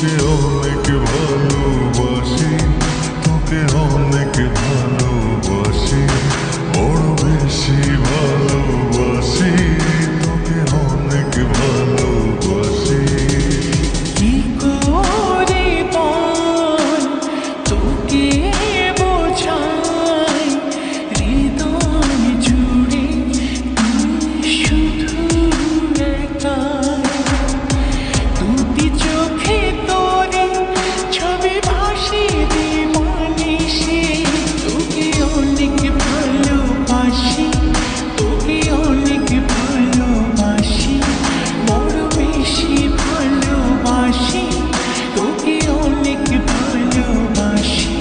তোকে অনেক ভালোবাসি, তোকে অনেক ভালোবাসি, বড় বেশি ভালোবাসি, তোকে অনেক ভালোবাসি। কি করে বল তোকে বোঝাই, হৃদয় জুড়ে তুই শুধু একাই। দুটি চোখে তোরে ছবি ভাসে দিবানিশি, তোকে অনেক ভালোবাসি, তোকে অনেক ভালোবাসি, বড় বেশি ভালোবাসি, তোকে অনেক ভালোবাসি।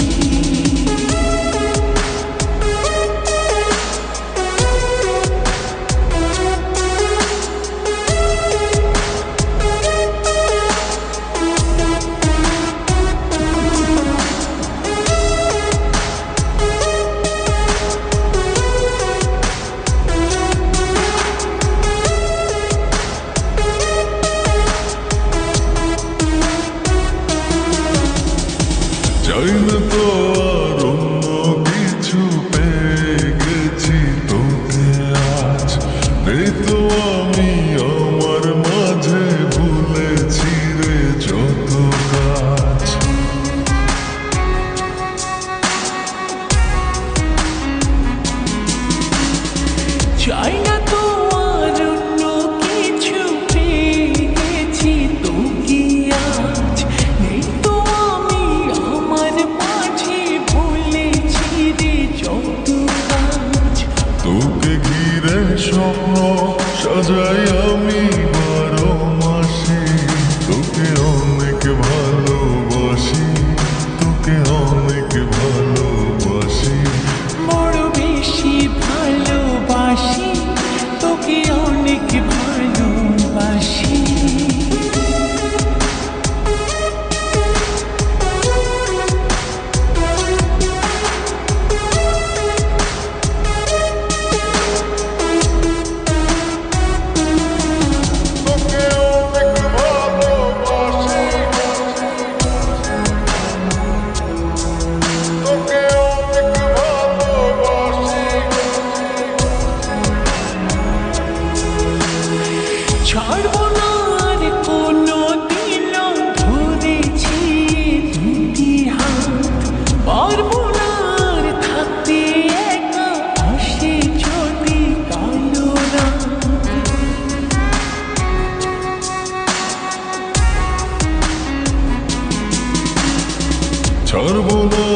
চাই না তো আর অন্য কিছু, পেয়ে গেছি তোকে আজ। নেই তো আমি আমার মাঝে, ভুলেছি রে যত কাজ। চাই না তো আর অন্য কিছু, পেয়ে গেছি তোকে আজ। নেই তো আমি আমার মাঝে, ভুলেছি রে যত কাজ। তোকে ঘিরে স্বপ্ন সাজাই আমি 12 মাসে, তোকে অনেক ভালোবাসি, তোকে অনেক ভালোবাসি, বড় বেশি ভালোবাসি, তোকে অনেক ভালোবাসি। তোকে অনেক ভালোবাসি, তোকে অনেক ভালোবাসি। ছাড়বো না আর কোনো দিনও, ধরেছি দুটি হাত। পারবো না আর থাকতে একা, আসে যদি কালো রাত। ছাড়বো না